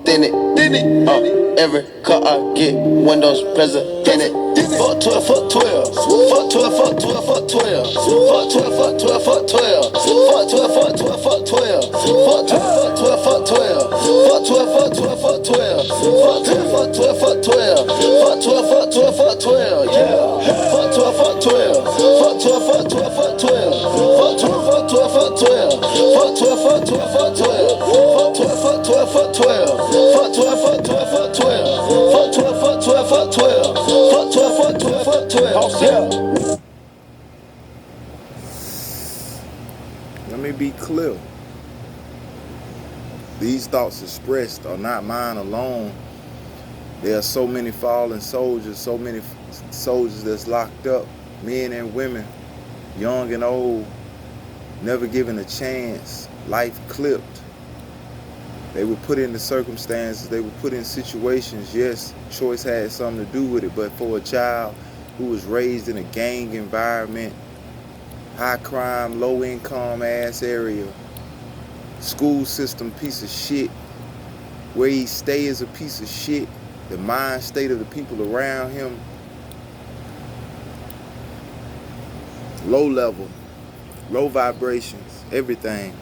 thin it. Every car I get, windows present in it. Fuck 12, fuck 12. Fuck 12, fuck 12, fuck 12. Fuck 12, fuck 12, fuck 12. Fuck 12, fuck 12, fuck 12. Fuck 12, fuck 12, fuck 12. Fuck 12, fuck 12, fuck 12. Fuck 12, fuck 12, fuck 12. Fuck 12, fuck 12, fuck 12. Yeah. Fuck 12, fuck 12. Fuck 12, fuck 12, fuck 12. Fuck 12, fuck 12, fuck 12. Fuck 12, fuck 12, fuck 12. Fuck 12, fuck 12, fuck 12. Fuck 12, fuck 12, fuck 12. Fuck 12, fuck 12, fuck 12. Fuck 12, fuck 12, fuck 12. Yeah. Let me be clear. These thoughts expressed are not mine alone. There are so many fallen soldiers, so many soldiers that's locked up, men and women, young and old, never given a chance, life clipped. They were put into circumstances, they were put in situations. Yes, choice had something to do with it, but for a child who was raised in a gang environment, high crime, low income ass area, school system piece of shit, where he stay is a piece of shit, the mind state of the people around him, low level, low vibrations, everything.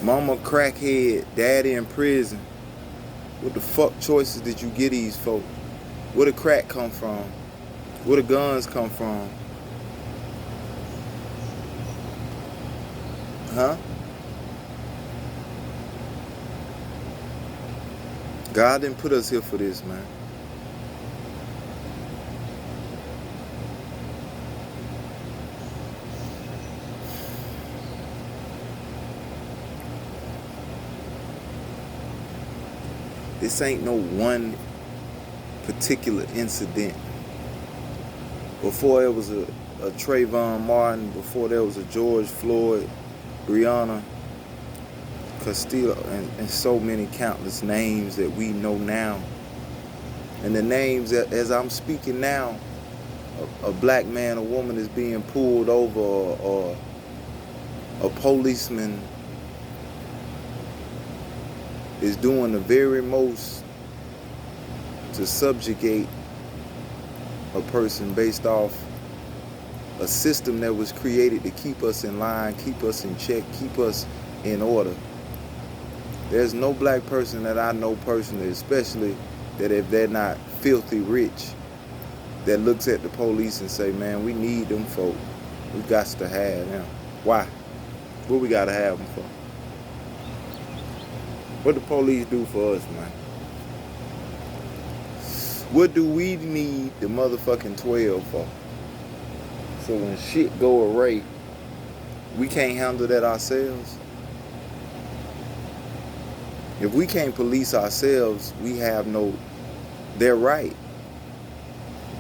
Mama crackhead, daddy in prison. What the fuck choices did you get these folks? Where the crack come from? Where the guns come from? Huh? God didn't put us here for this, man. This ain't no one particular incident. Before it was a Trayvon Martin, before there was a George Floyd, Breonna Castillo, and so many countless names that we know now. And the names that, as I'm speaking now, a black man or woman is being pulled over, or a policeman is doing the very most to subjugate a person based off a system that was created to keep us in line, keep us in check, keep us in order. There's no black person that I know personally, especially that if they're not filthy rich, that looks at the police and say, man, we need them folk. We got to have them. Why? What we got to have them for? What the police do for us, man? What do we need the motherfucking 12 for? So when shit go awry, we can't handle that ourselves. If we can't police ourselves, we have no, they're right.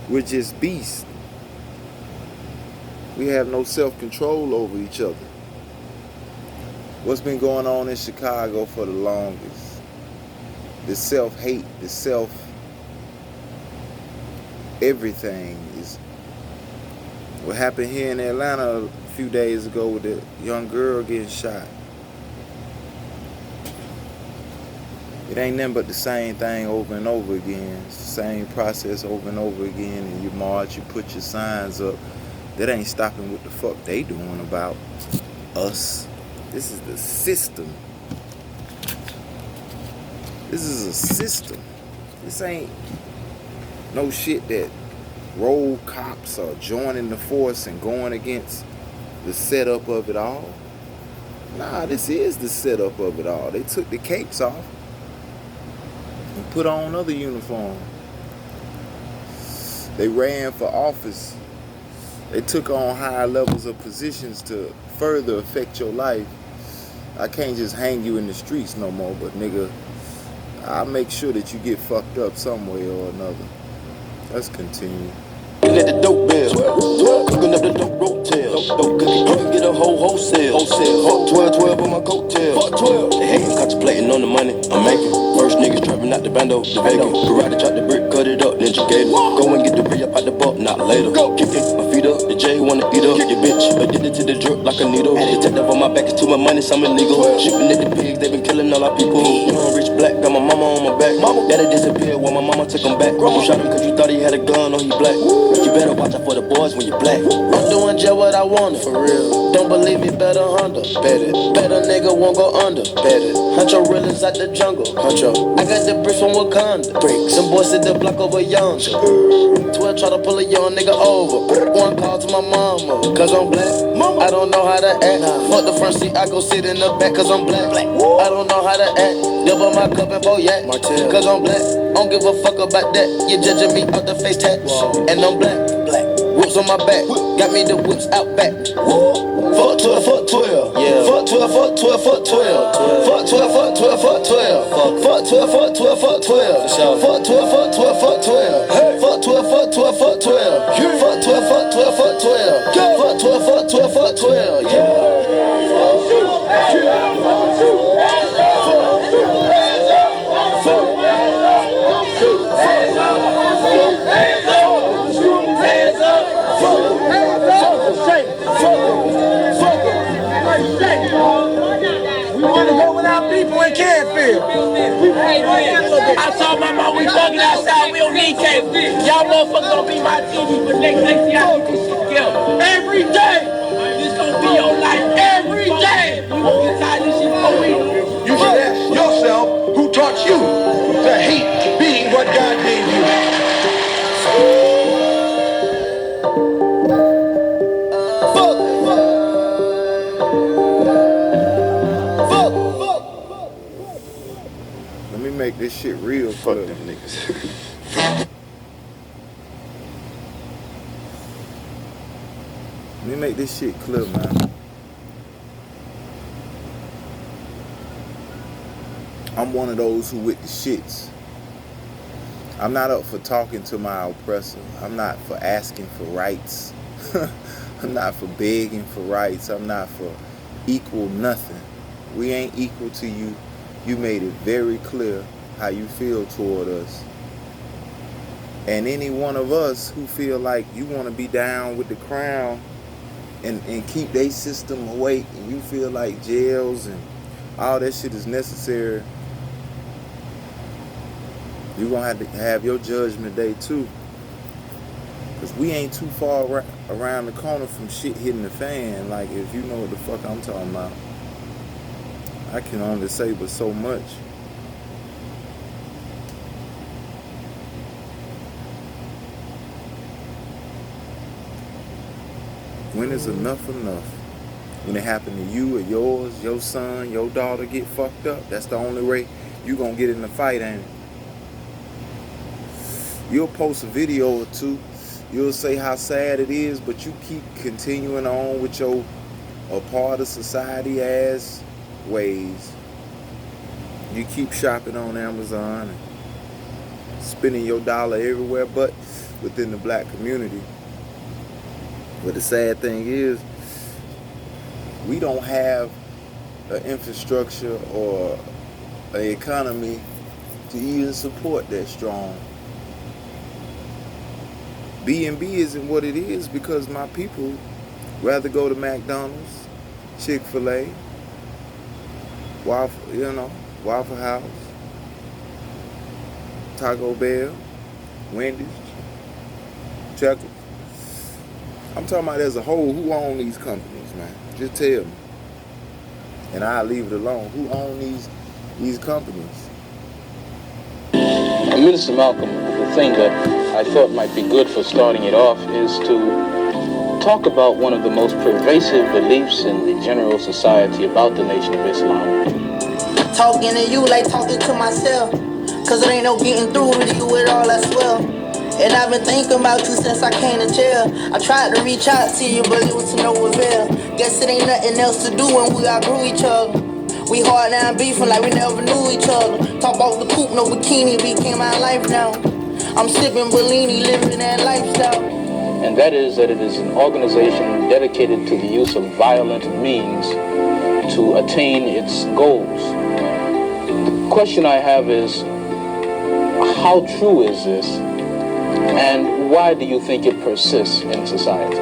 We're just beasts. We have no self-control over each other. What's been going on in Chicago for the longest? The self-hate, the everything is what happened here in Atlanta a few days ago with the young girl getting shot. It ain't nothing but the same thing over and over again. It's the same process over and over again, and you march, you put your signs up. That ain't stopping what the fuck they doing about us. This is the system. This is a system. This ain't no shit that road cops are joining the force and going against the setup of it all. Nah, this is the setup of it all. They took the capes off and put on other uniforms. They ran for office. They took on higher levels of positions to further affect your life. I can't just hang you in the streets no more, but nigga, I'll make sure that you get fucked up some way or another. Let's continue. Let the dope bill, cooking up the dope rotel. Dope cookie, you can get a wholesale. Fuck 12 on my coattail. Fuck 12. They hating, contemplating on the money I'm making. First niggas trapping out the bando, the vacant. Karate chop the brick, cut it up, ninja gator. Go and get the re up out the buck, not later. Kicking my feet up, the J wanna eat up. Your bitch addicted to the drip like a needle. Detective on my back is too much money, some illegal. Shooting at the pigs, they been killing all my people. Young, rich, black, got my mama on my back. Daddy disappeared while my mama took him back. You shot him cause you thought he had a gun or he black. You better watch out for the boys when you black. I'm doing just what I wanted, for real. Don't believe me, better Honda. Bet it. Better nigga won't go under. Bet it. Huncho realers out the jungle. Huncho. I got the bricks from Wakanda. Bricks. Some boys sit the block over yonder. 12 try to pull a young nigga over. One call to my mama, cause I'm black. I don't know how to act. Fuck the front seat, I go sit in the back cause I'm black. I don't know how to act. Double my cup and Boyak, cause I'm black. Don't give a fuck about that. You judging me out the face tats. And I'm black. Whips on my back. Got me the whips out back. Fuck 12, fuck 12. Yeah. Fuck 12, fuck 12, fuck 12. Fuck 12, fuck 12, fuck 12. Fuck 12, fuck 12, fuck 12. Fuck 12, fuck 12, fuck 12. Fuck 12, fuck 12, fuck 12. Fuck 12, fuck 12, fuck 12. Fuck 12, fuck 12, fuck 12. Yeah. People in Canfield. I told my mom we bugging outside, we don't need cable. Y'all motherfuckers gonna be my TV for next year. Every day. This gonna be your life every day. We gonna get tired of this shit for weeks. You should ask yourself who taught you to hate being what God gave you. Let me make this shit real. Fuck them niggas. Let me make this shit clear, man. I'm one of those who with the shits. I'm not up for talking to my oppressor. I'm not for asking for rights. I'm not for begging for rights. I'm not for equal nothing. We ain't equal to you. You made it very clear how you feel toward us. And any one of us who feel like you want to be down with the crown and keep their system awake, and you feel like jails and all that shit is necessary, you're going to have your judgment day too. Because we ain't too far around the corner from shit hitting the fan. Like, if you know what the fuck I'm talking about. I can only say but so much. When is enough enough? When it happened to you or yours, your son, your daughter get fucked up, that's the only way you gonna get in the fight, ain't it? You'll post a video or two, you'll say how sad it is, but you keep continuing on with your a part of society ass ways. You keep shopping on Amazon and spending your dollar everywhere but within the black community. But the sad thing is, we don't have an infrastructure or an economy to even support that strong. B&B isn't what it is because my people rather go to McDonald's, Chick-fil-A, Waffle House, Taco Bell, Wendy's, Chuck's. I'm talking about as a whole, who own these companies, man? Just tell me. And I'll leave it alone. Who own these companies? Minister Malcolm, the thing that I thought might be good for starting it off is to talk about one of the most pervasive beliefs in the general society about the Nation of Islam. Talking to you like talking to myself, cause it ain't no getting through to you at all, I swear. And I've been thinking about you since I came to jail. I tried to reach out to you, but it was to no avail. Guess it ain't nothing else to do when we outgrew each other. We hard down beefing like we never knew each other. Talk about the coupe, no bikini, became my life now. I'm sipping Bellini, living that lifestyle. And that is that it is an organization dedicated to the use of violent means to attain its goals. The question I have is, how true is this? And why do you think it persists in society?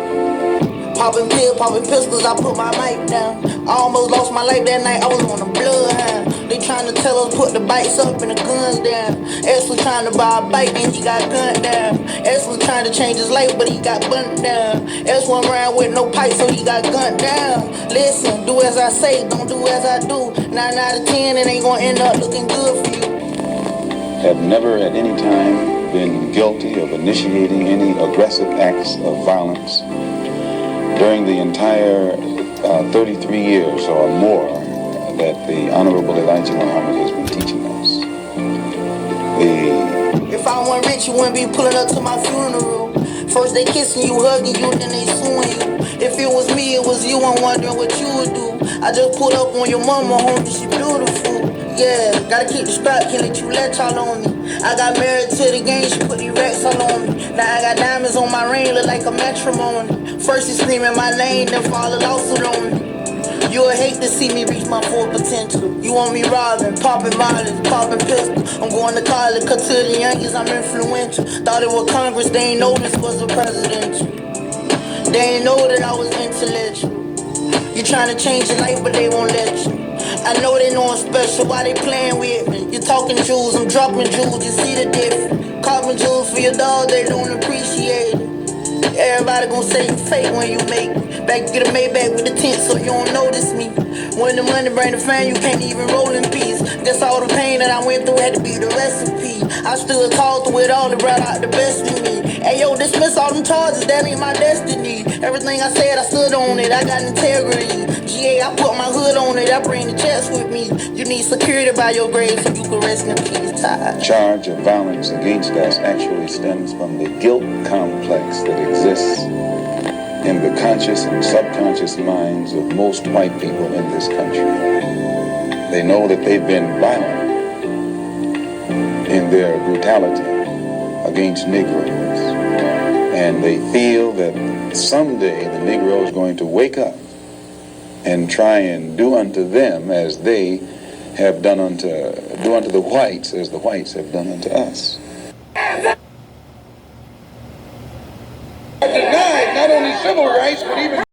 Popping pistols, I put my mic down. I almost lost my life that night, I was on the bloodhound. They trying trying to tell us put the bikes up and the guns down. X was trying to buy a bike and he got gunned down. X was trying to change his life but he got burnt down. X went around with no pipe so he got gunned down. Listen, do as I say, don't do as I do. 9 out of 10, it ain't gonna end up looking good for you. Have never at any time been guilty of initiating any aggressive acts of violence during the entire 33 years or more that the Honorable Elijah Muhammad has been teaching us. If I weren't rich, you wouldn't be pulling up to my funeral. First they kissing you, hugging you, then they suing you. If it was me, it was you, I'm wondering what you would do. I just pulled up on your mama, homie, she beautiful. Yeah, gotta keep the strap, can't let you let y'all on me. I got married to the game, she put the racks all on me. Now I got diamonds on my ring, look like a matrimony. First you screaming my name, then fall a lawsuit on me. You would hate to see me reach my full potential. You want me robbing, popping mileage, popping pistol. I'm going to college, cut to the youngest, I'm influential. Thought it was Congress, they ain't know this was a presidential. They ain't know that I was intellectual. You trying to change your life, but they won't let you. I know they know I'm special, why they playing with me? You talking jewels, I'm dropping jewels, you see the difference. Carving jewels for your dog, they don't appreciate it. Everybody gon' say you fake when you make it. Back to get a Maybach with the tent so you don't notice me. When the money bring the fame, you can't even roll in peace. Guess all the pain that I went through had to be the recipe. I stood tall through it all and brought out the best in me. Hey yo, dismiss all them charges, that ain't my destiny. Everything I said, I stood on it, I got integrity. GA, I put my hood on it, I bring the checks with me. You need security by your grave so you can rest in peace, Ty. Charge of violence against us actually stems from the guilt complex that exists in the conscious and subconscious minds of most white people in this country. They know that they've been violent in their brutality against Negroes, and they feel that someday the Negro is going to wake up and try and do unto them as they have do unto the whites as the whites have done unto us. Denied not only civil rights, but even